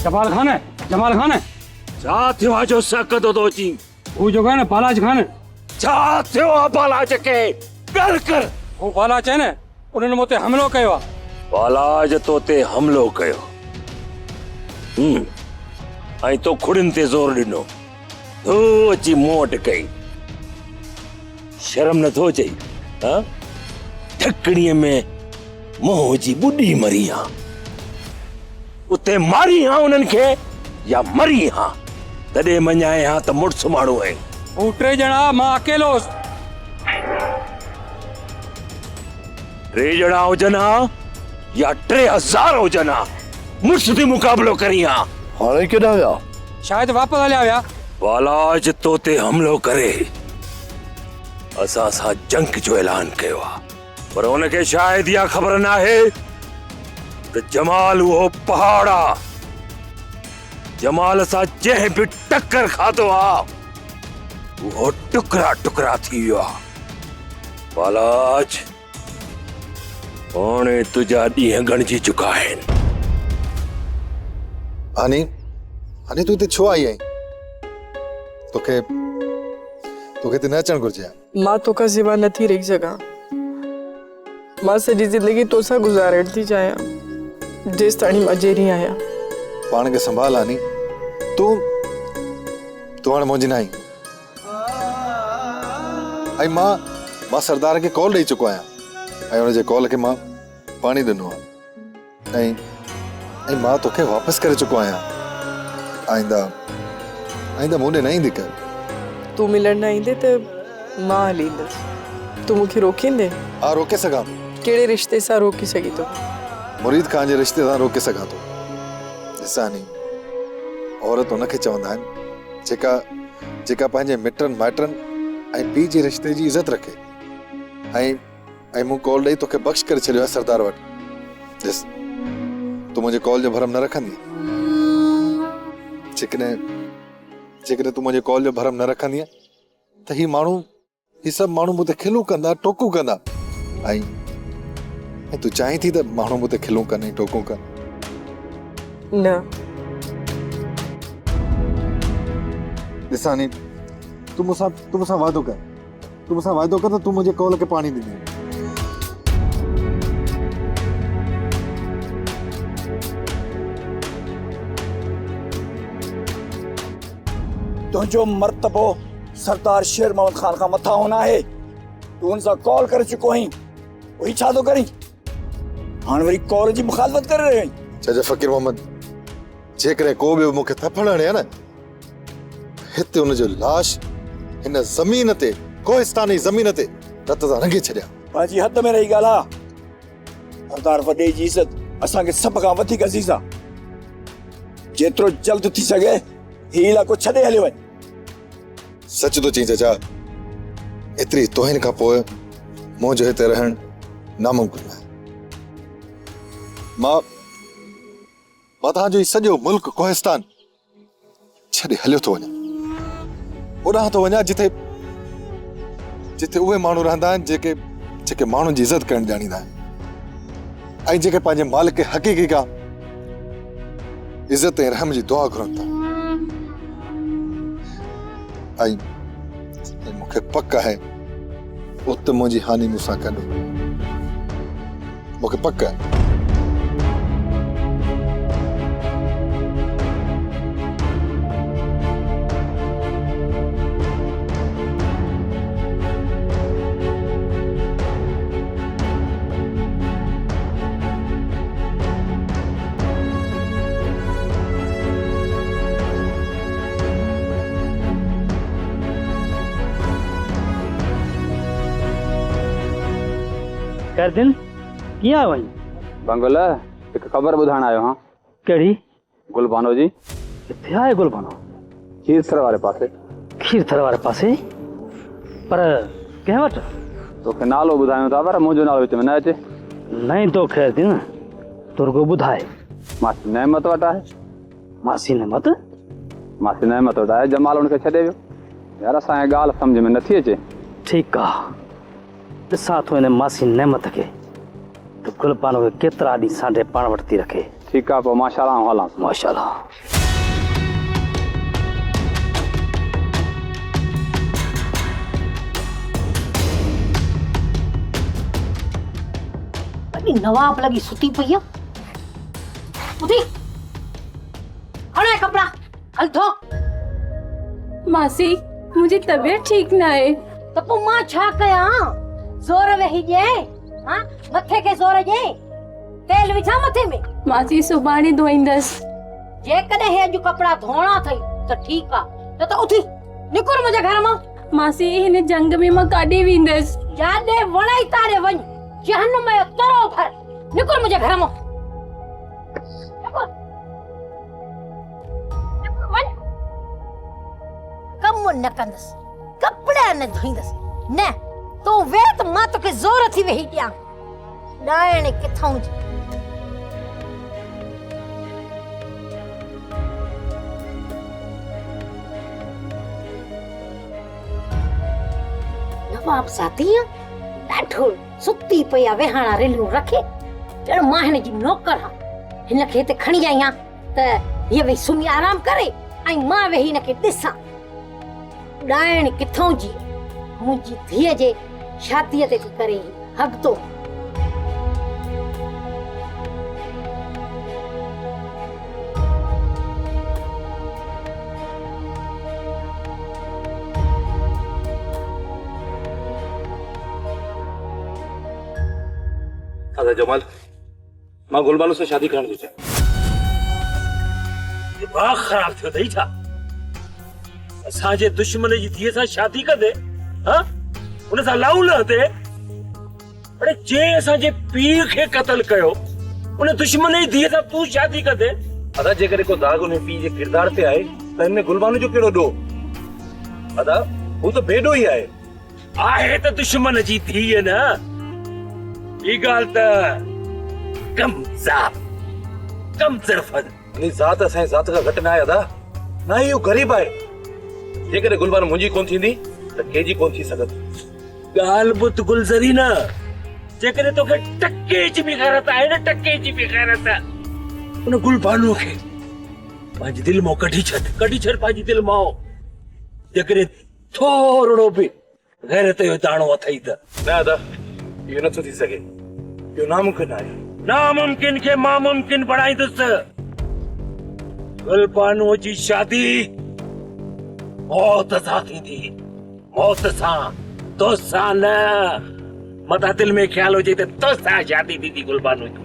जमाल खान छा थियो आहे जो सकत तो अची वो जो है ना बालाज खान छा थियो आहे बालाज खे ॻाल्हि कर वो बालाज है ना उन्होंने मुझे हमलो कयो आहे बालाज तो ते हमलो कयो ऐं तो खुड़िन ते ज़ोर ॾिनो तूं अची मूं वटि कई शर्म नथो अचई हा ठकड़ीअ में मोह जी ॿुॾी मरी हा उते मारी हा उन्हनि खे या मरी हा तॾहिं मञाए हा त मुड़ुस माण्हू आहिनि वो 3 ॼणा मां अकेलो हुउसि 3 ॼणा हुजनि हा या 3000 हुजनि हा मुड़ुस ते मुक़ाबिलो करी हा हाणे केॾां विया शायदि वापसि हलिया विया बालाज तो ते हमलो करे असां सां जंग जो ऐलान कयो आहे पर उनखे शायदि इहा ख़बर न आहे त जमाल उहो पहाड़ आहे जमाल सां जंहिं बि टक्कर खाधो आहे उहो टुकड़ा टुकड़ा थी वियो आहे बालाज हाणे तुंहिंजा ॾींहं गणजी चुका आहिनि हाणे तूं हिते छो आई आहीं तोखे हिते न अचणु घुरिजे मां तोखां सिवा नथी रही सघां मां सॼी ज़िंदगी तोसां गुज़ारण थी चाहियां जेसि ताणी मां जहिड़ी आहियां पाण खे संभाल आनी तूं हाणे मुंहिंजी न आई ऐं मां सरदार खे कॉल ॾेई चुको आहियां ऐं हुनजे कॉल खे मां पाणी ॾिनो आहे ऐं मां तोखे वापसि करे चुको आहियां आईंदा मूं ॾे न ईंदी कर तूं मिलण न ईंदे त मां हली ईंदसि तूं मूंखे रोकींदे हा रोके सघां कहिड़े रिश्ते सां रोकी सघी थो मुरीद खान जे रिश्ते सां रोके सघां थो ॾिसां नी औरत हुनखे चवंदा आहिनि जेका पंहिंजे मिटनि माइटनि ऐं पीउ जे रिश्ते जी इज़त रखे ऐं मूं कॉल ॾेई तोखे बख़्श करे छॾियो आहे सरदार वटि ॾिस तूं मुंहिंजे कॉल जो भरम न रखंदी जेकॾहिं तूं मुंहिंजे कॉल जो भरम न रखंदीअ त ही सभु माण्हू मूं ते खिलूं कंदा टोकूं कंदा ऐं तूं चाहीं थी त माण्हू मूं ते खिलूं कनि ऐं टोकूं कनि न ॾिसां नी तूं मूंसां वाइदो कर त तूं मुंहिंजे कॉल खे पाणी ॾींदी तुझो मर्तबो सरदार शेर मोहम्मद खान का मथा होना है तू उनसा कॉल कर चुको ही वही छा तो करी हाणे वरी कॉल जी मुखालफत कर रहे हैं चाचा फकीर मोहम्मद जेकॾहिं को बि मूंखे थप्पड़ हणे आहे न हिते हुनजो लाश हिन ज़मीन ते कोहिस्तानी ज़मीन ते रत सां रंगे छॾिया पंहिंजी हद में रही ॻाल्हि आहे सरदार वॾे जी इज़त असांखे सभ खां वधीक अज़ीज़ आहे जेतिरो जल्द थी सघे ही इलाइक़ो छॾे हली वञ सच तो चई चाचा एतिरी तोहिन खां पोइ मुंहिंजो हिते रहण नामुमकिन आहे मां तव्हांजो ही सॼो मुल्क कोहिस्तान छॾे हलियो थो वञा ओॾां थो वञा जिथे उहे माण्हू रहंदा आहिनि जेके माण्हुनि जी इज़त करणु ॼाणींदा आहिनि ऐं जेके पंहिंजे मालिक खे हक़ीक़ी का इज़त ऐं रहम जी दुआ घुरनि था ऐं मूंखे पक आहे उत मुंहिंजी हानी मूंसां गॾु मूंखे पक आहे कर दिन किया वही बंगुल एक खबर बुधाण आयो हां केड़ी गुलबानो जी किथे आए गुलबानो खीरथर वाले पासे खीरथर वाले पासे पर कंहिं वटि तोखे नालो ॿुधायूं था पर मुंहिंजो नालो विच में न अचे नहीं तो खैर दिन तुरगो ॿुधाए मासी नेमत वटि आहे मासी नेमत वटि आहे जमाल हुनखे छॾे वियो यार असांखे ॻाल्हि सम्झ में नथी अचे ठीक आहे ॾिसां थो हिन मासी नेमत खे त गुलबानो खे केतिरा ॾींहं सांडे पाण वटि थी रखे ठीकु आहे पोइ मां शाला हलां माशाल्लाह। वॾी नवाब लगी सुती पई आहे। उठी हणे कपड़ा हल धो। मासी मुझे तबीयत ठीक ना है। तो पोइ मां छा कयां? ज़ोर वेही जे हां मथे के ज़ोर जे तेल विझा मथे में। मासी सुभाणे धोईंदस। जे कदे हे अॼु कपड़ा धोणा थई त ठीक आ त उठी निकुर मुंहिंजे घर मां। मासी हिन जंग में मां काॾे वेंदस? जाॾे वणे तारे वञ जहन्नम में तरो भर। निकुर मुंहिंजे घर मां। निकुर वञ। कम न कंदस कपड़ा न धोईंदस न तो वे त मां तोखे ज़ोर थी वेही ॾियां। ॾाइण किथां जी नवाब साथिया ॾाढो सुती पई आहे वेहाणा रेलियूं रखे ॼण मां हिन जी नौकर हा। हिन खे हिते खणी आई आहियां त हीअ वेही सुम्ही आराम करे ऐं मां वेही हिन खे ॾिसां। ॾाइण किथां जी मुंहिंजी धीअ जे शादीअ ते थी करे हॻतो। दादा जमाल मां गुलबानो से शादी करण थी चाहियां। दिमाग़ ख़राब थियो अथई छा? असांजे दुश्मन जी धीअ सां शादी कंदे हाँ उन सां लाऊ न हते। अरे जे असांजे पीउ खे क़त्ल कयो उन दुश्मन जी धीअ सां तूं शादी कंदे। अदा जेकॾहिं को दाग उन पीउ जे किरदार ते आहे त हिन गुलबानो जो कहिड़ो ॾोह? अदा हू त बेॾो ई आहे त दुश्मन जी धीअ न। ये गाल त कम ज़रफ़त नी ज़ात असांजी ज़ात खां घटि न आहे अदा। ना इहो ग़रीब आहे। जेकॾहिं गुलबानो मुंहिंजी कोन थींदी त कंहिंजी कोन थी सघंदी। ॻाल्हि ॿुध गुलज़री न। जेकॾहिं तोखे टके जी बि ग़ैरत आहे न टके जी बि ग़ैरत उन गुलबानो खे पंहिंजी दिलि मां कढी छॾ पंहिंजी दिलि मां। जेकॾहिं थोरो बि ग़ैरत जो दाणो अथई त न अदा इहो नथो थी सघे। इहो नामुमकिन आहे। नामुमकिन खे मां मुमकिन बणाईंदुसि। गुलबानो जी शादी मौत सां थींदी। मौत सां तोसां न। मता दिल में ख्याल हुजे त तोसां शादी थींदी गुलबानो जी।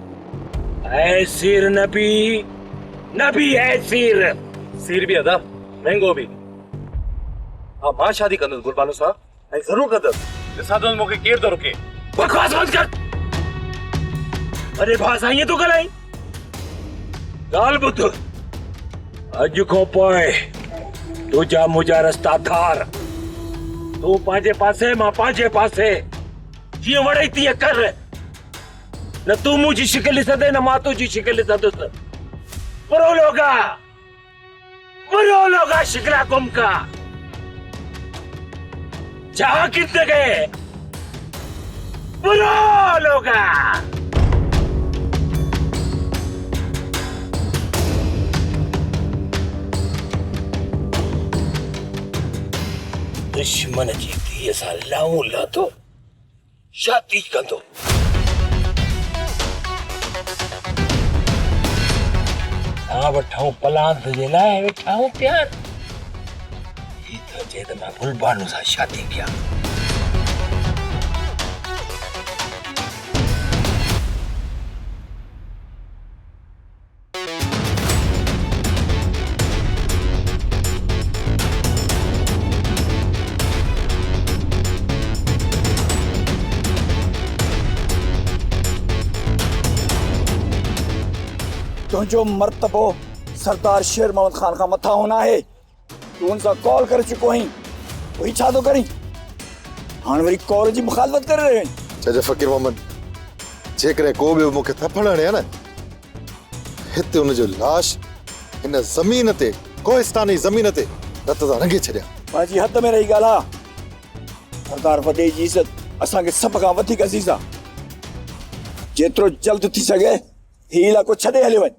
ऐ सिर नबी है सिर भी अदा महंगो भी। हाँ मां शादी कंदुसि गुलबानो सां ऐं ज़रूर कंदुसि। ॾिसां तो मूंखे केरु थो रोके। बकवास बंद कर। अरे भाषा ईअं तूं ॻाल्हाई? ॻाल्हि ॿुध अॼु खां पोइ तुंहिंजा मुंहिंजा रस्ता धार। तूं पंहिंजे पासे मां पंहिंजे पासे जीअं वणे तीअं कर। न तूं मुंहिंजी शिकिल ॾिसंदे न मां तुंहिंजी शिकिल ॾिसंदुसि। बुरो लोगा शिकला गुम का जहां कितने गए बुरो लोगा। दुश्मन जी धीअ सां लाऊं लाथो शादी कंदो। वठाऊं पलांद जे लाइ वेठाऊं प्यार। ही तो जे त मां गुलबानो सां शादी कयां। तुझो मर्तबो सरदार शेर मोहम्मद खान का मथा होना है। तू उनसा कॉल कर चुको ही वही छा तो करी। हां वरी कॉल जी मुखालफत कर रहे हैं। चाचा फकीर मोहम्मद जेकरे को भी मुखे थपण हणे न हिते उन जो लाश इन जमीन ते कोहिस्तानी जमीन ते रत दा रंगे छड़िया। माजी हद में रही गाला। सरदार वडे जी इज्जत असा के सब का वधिक अजीज आ। जेतरो जल्द थी सके ही इलाको छडे हले वन।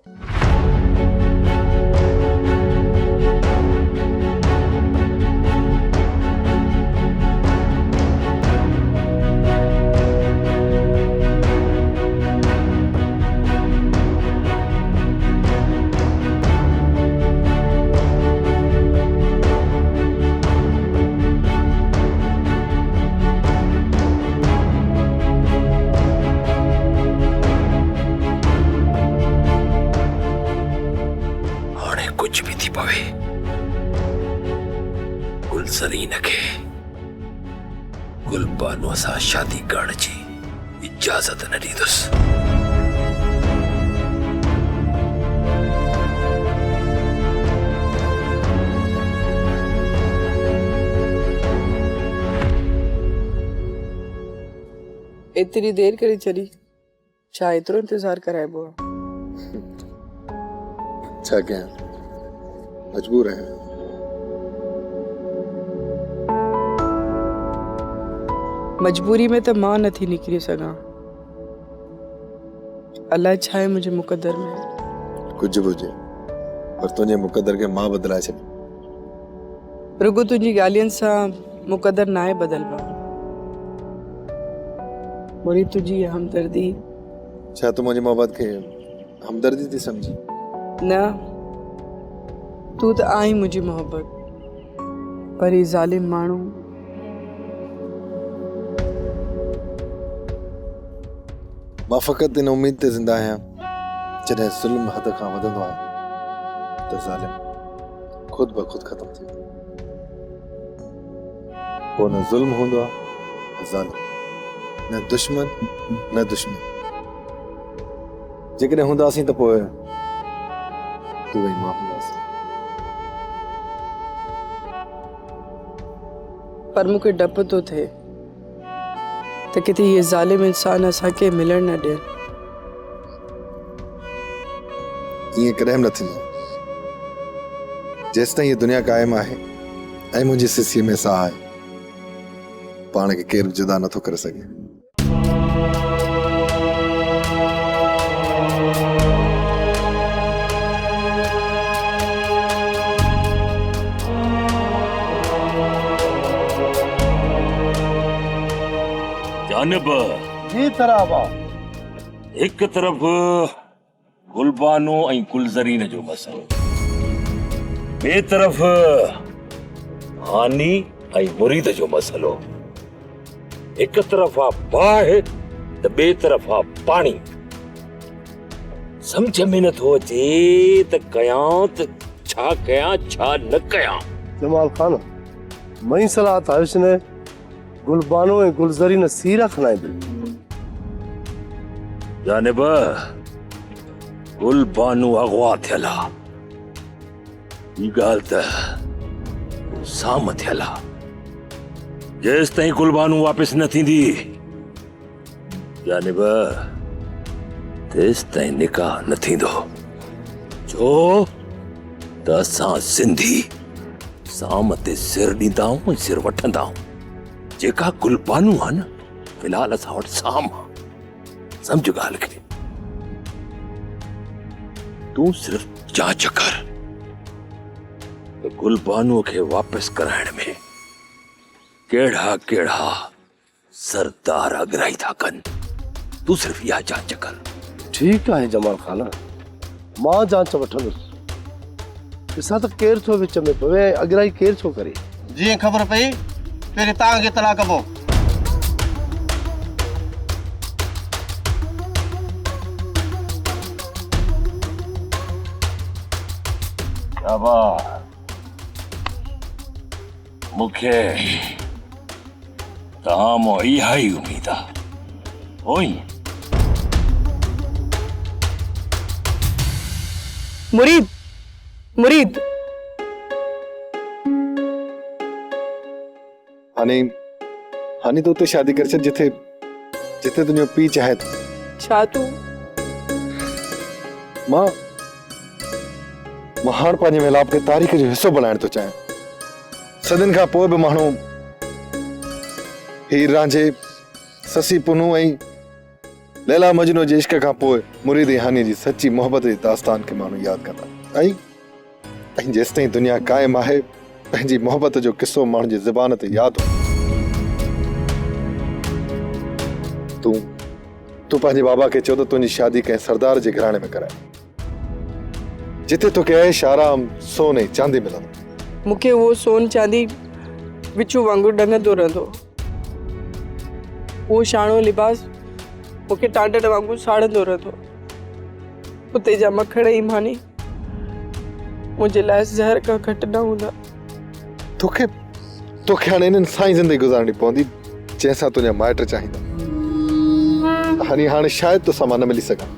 गुलज़रीन खे गुलबानो सां शादी करण जी इजाज़त न ॾींदुसि। इतनी देर करी चली, छा एतिरो इंतजार कराइबो आहे? छा कयां, मजबूर आहियां। मजबूरी में त मां नथी निकिरी सघां। अलाए छा आहे मुंहिंजे मुक़दर में। कुछ भी हुजे, पर तुंहिंजे मुक़दर खे मां बदिलाए छॾी। रुगो तुंहिंजी ॻाल्हियुनि सां मुक़दर नाहे बदलबा। मुरी तुंहिंजी हमदर्दी। छा तूं मुंहिंजी मोहबत खे हमदर्दी थी समझी? न, तू त आई मुंहिंजी मोहब्बत, पर ही ज़ालिम माण्हू मां फ़क़ति इन उम्मीद ते ज़िंदा आहियां जॾहिं ज़ुल्म हद खां वधंदो आहे त ज़ालिम खुद ब खुद ख़त्म थी वेंदो। पोइ न ज़ुल्म हूंदो आहे न ज़ालिम, न दुश्मन न दुश्मन। जेकॾहिं हूंदासीं त पोइ तूं ऐं मां हूंदासीं। पर मूंखे डप थो थिए त किथे ये ज़ालिम इंसान असांखे मिलण न ॾियनि। ईअं कॾहिं न थींदो जेसि ताईं ये दुनिया क़ाइमु आहे ऐं मुंहिंजी सिसीअ में साह आहे, पाण खे केरु जुदा नथो करे सघे। जानब जी तराबा एक तरफ गुलबानो ऐं गुलज़रीन जो मसलो, ॿिए तरफ हानी ऐं मुरीद जो मसलो। एक तरफ आ बाहि त ॿिए तरफ आ पाणी। समझ में नथो अचे त कयां त छा कयां छा न कयां। जमाल खान, मई सलाह तारिश ने गुलबानो ऐं गुलज़रीन सीरा खणाए दी। जानब गुलबानो अगवा थियल आ, ई ॻाल्हि त साम थियल आ। जेसि ताईं गुलबानो वापसि न थींदी जानब तेसि ताईं निकाह न थींदो। छो त असां सिंधी साम ते सिर ॾींदा आहियूं ऐं सिर वठंदा आहियूं। जेका गुलबानो आहे न, फिलहाल असां वटि साम आहे। समझ ॻाल्हि खे। तूं सिर्फ़ जांच कर त गुलबानो खे वापसि कराइण में कहिड़ा कहिड़ा सरदार अगराई था कनि। तूं सिर्फ़ इहा जांच कर। ठीकु आहे जमाल खान, मां जांच वठंदुसि। ॾिसां त केरु थो विच में पवे ऐं अगराई केरु थो करे। जीअं ख़बर पई पहिरीं तव्हांखे इतला कबो। मूंखे तव्हां मां इहा ई उमेद आहे। मुरीद, मुरीद, हानी तो उते शादी कर छॾ जिथे जिथे तुंहिंजो पीउ चाहे थो। छा तूं? मां हाणे पंहिंजे मिलाप खे तारीख़ जो हिसो बनाइण थो चाहियां। सदियुनि खां पोइ बि माण्हू हीर रांझे, ससी पुनू ऐं लैला मजनू जे इश्क खां पोइ मुरीद ऐं हानी जी सची मोहबत जी दास्तान खे माण्हू यादि कंदा। ऐं जेसि ताईं दुनिया क़ाइमु आहे, पंहिंजी मोहबत जो किस्सो माण्हू जी ज़बान ते यादि हो। तूं पंहिंजे बाबा खे चओ त तुंहिंजी शादी कंहिं सरदार जे घराणे में कराए, जिथे तोखे ऐश आराम सोन ऐं चांदी मिलंदो। मूंखे उहो सोन चांदी विचू वांगुरु डंगंदो रहंदो। उहो शाणो लिबास मूंखे टांडण वांगुरु साड़ंदो रहंदो। उते जा मखण ई मानी मुंहिंजे लाइ ज़हर खां घटि न हूंदा। तोखे तोखे हाणे इन्हनि सां ई ज़िंदगी गुज़ारणी पवंदी जंहिंसां तुंहिंजा माइट चाहींदा हाणे शायदि तोसां मां न मिली सघां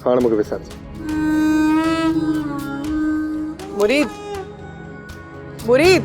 हाणे मूंखे विसारजे मुरीद मुरीद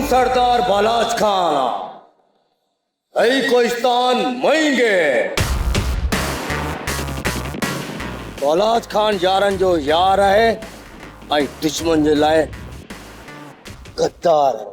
सरदार बालाज खान ऐं कोहिस्तान महेंगे बालाज खान यारनि जो यार है ऐं दुश्मन जे लाइ गद्दार है।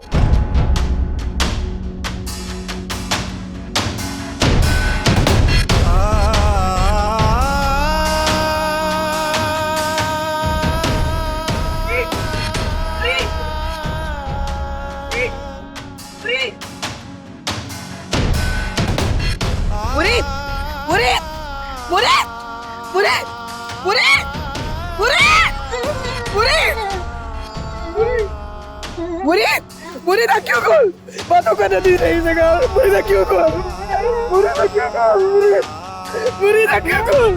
मुरीद क्यों कॉल बातों का नहीं रही सका मुरीद क्यों कॉल मुरीद क्यों कॉल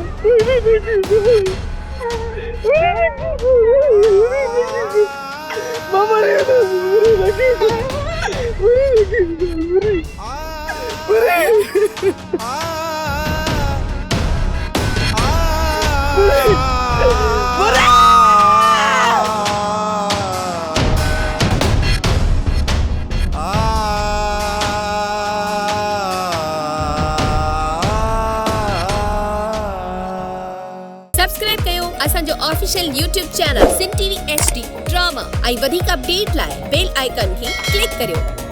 मामा रे सब्सक्राइब कयो असांजो official YouTube channel Sindh TV HD drama ऐं वधीक अपडेट लाइ बेल आइकन खे क्लिक करियो।